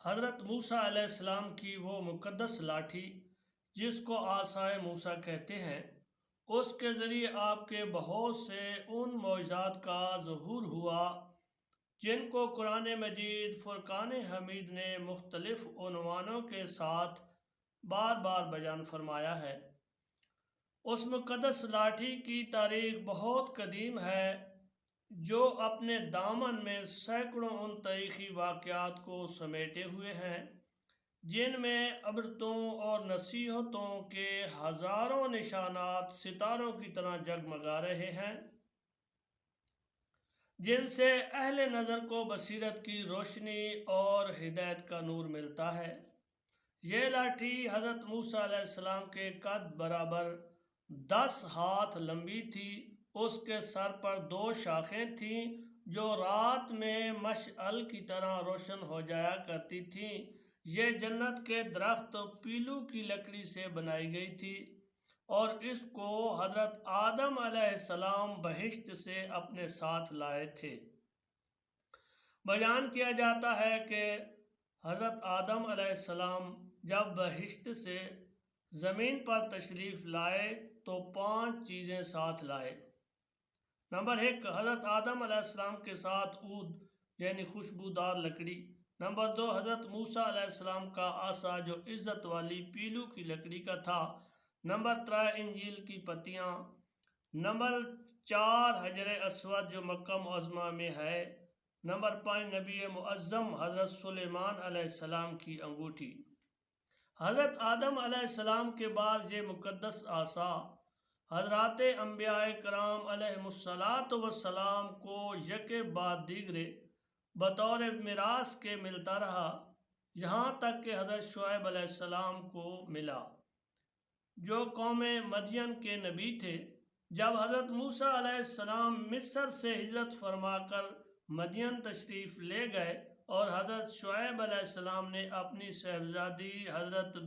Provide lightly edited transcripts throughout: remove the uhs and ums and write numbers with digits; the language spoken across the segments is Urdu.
حضرت موسیٰ علیہ السلام کی وہ مقدس لاٹھی جس کو عصائے موسیٰ کہتے ہیں، اس کے ذریعے آپ کے بہت سے ان معجزات کا ظہور ہوا جن کو قرآن مجید فرقان حمید نے مختلف عنوانوں کے ساتھ بار بار بیان فرمایا ہے۔ اس مقدس لاٹھی کی تاریخ بہت قدیم ہے، جو اپنے دامن میں سینکڑوں ان تاریخی واقعات کو سمیٹے ہوئے ہیں جن میں عبرتوں اور نصیحتوں کے ہزاروں نشانات ستاروں کی طرح جگمگا رہے ہیں، جن سے اہل نظر کو بصیرت کی روشنی اور ہدایت کا نور ملتا ہے۔ یہ لاٹھی حضرت موسیٰ علیہ السلام کے قد برابر 10 ہاتھ لمبی تھی۔ اس کے سر پر 2 شاخیں تھیں جو رات میں مشعل کی طرح روشن ہو جایا کرتی تھیں۔ یہ جنت کے درخت پیلو کی لکڑی سے بنائی گئی تھی اور اس کو حضرت آدم علیہ السلام بہشت سے اپنے ساتھ لائے تھے۔ بیان کیا جاتا ہے کہ حضرت آدم علیہ السلام جب بہشت سے زمین پر تشریف لائے تو 5 چیزیں ساتھ لائے۔ نمبر 1، حضرت آدم علیہ السلام کے ساتھ عود یعنی خوشبودار لکڑی۔ نمبر 2، حضرت موسیٰ علیہ السلام کا عصا جو عزت والی پیلو کی لکڑی کا تھا۔ نمبر 3، انجیل کی پتیاں۔ نمبر 4، حجر اسود جو مکہ معظمہ میں ہے۔ نمبر 5، نبی معظم حضرت سلیمان علیہ السلام کی انگوٹھی۔ حضرت آدم علیہ السلام کے بعد یہ مقدس عصا حضرات انبیاء کرام علیہم السلام کو یکے بعد دیگرے بطور میراث کے ملتا رہا، یہاں تک کہ حضرت شعیب علیہ السلام کو ملا، جو قوم مدین کے نبی تھے۔ جب حضرت موسیٰ علیہ السلام مصر سے ہجرت فرما کر مدین تشریف لے گئے اور حضرت شعیب علیہ السلام نے اپنی صاحبزادی حضرت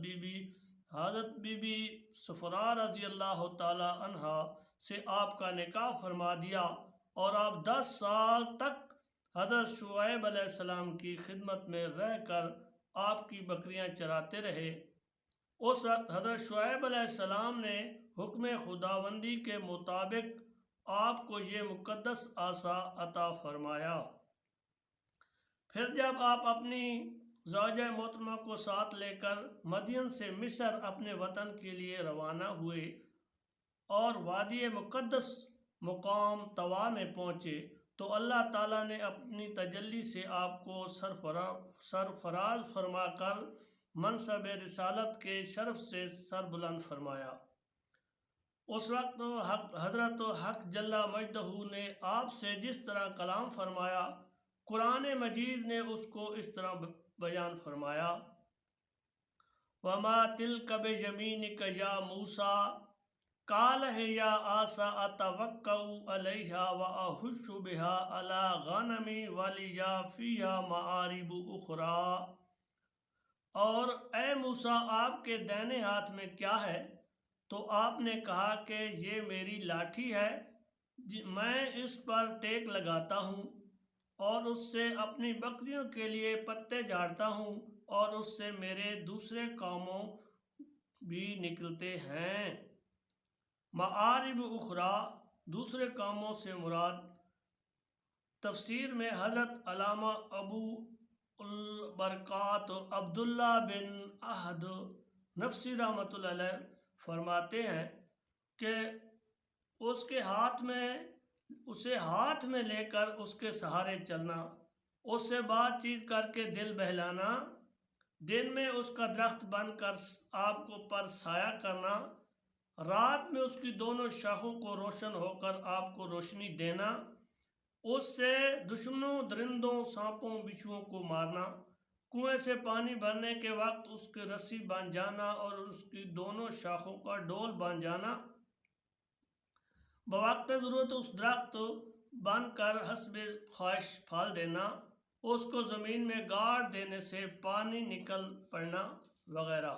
بی بی صفرا رضی اللہ تعالی عنہا سے آپ کا نکاح فرما دیا اور آپ 10 سال تک حضرت شعیب علیہ السلام کی خدمت میں رہ کر آپ کی بکریاں چراتے رہے۔ اس وقت حضرت شعیب علیہ السلام نے حکم خداوندی کے مطابق آپ کو یہ مقدس عصا عطا فرمایا۔ پھر جب آپ اپنی زوجہ محترمہ کو ساتھ لے کر مدین سے مصر اپنے وطن کے لیے روانہ ہوئے اور وادی مقدس مقام طوا میں پہنچے تو اللہ تعالیٰ نے اپنی تجلی سے آپ کو سرفراز فرما کر منصب رسالت کے شرف سے سربلند فرمایا۔ اس وقت حضرت حق جل مجدہ نے آپ سے جس طرح کلام فرمایا، قرآن مجید نے اس کو اس طرح بیان فرمایا: وَمَا تِلْكَ بِيَمِينِكَ يَا مُوسَىٰ قَالَ هِيَ عَصَايَ أَتَوَكَّأُ عَلَيْهَا وَأَهُشُّ بِهَا عَلَىٰ غَنَمِي وَلِيَ فِيهَا مَآرِبُ أُخْرَىٰ۔ اور اے موسیٰ، آپ کے دائیں ہاتھ میں کیا ہے؟ تو آپ نے کہا کہ یہ میری لاٹھی ہے، میں اس پر ٹیک لگاتا ہوں اور اس سے اپنی بکریوں کے لیے پتے جھاڑتا ہوں اور اس سے میرے دوسرے کاموں بھی نکلتے ہیں۔ مآرب اخرى، دوسرے کاموں سے مراد تفسیر میں حضرت علامہ ابو البرکات عبداللہ بن احد نفسی رحمۃ اللہ علیہ فرماتے ہیں کہ اسے ہاتھ میں لے کر اس کے سہارے چلنا، اس سے بات چیت کر کے دل بہلانا، دن میں اس کا درخت بن کر آپ کو پر سایہ کرنا، رات میں اس کی دونوں شاخوں کو روشن ہو کر آپ کو روشنی دینا، اس سے دشمنوں، درندوں، سانپوں، بچھوؤں کو مارنا، کنویں سے پانی بھرنے کے وقت اس کی رسی بن جانا اور اس کی دونوں شاخوں کا ڈول بن جانا، بوقت ضرورت اس درخت بن کر حسب خواہش پھل دینا، اس کو زمین میں گاڑ دینے سے پانی نکل پڑنا وغیرہ۔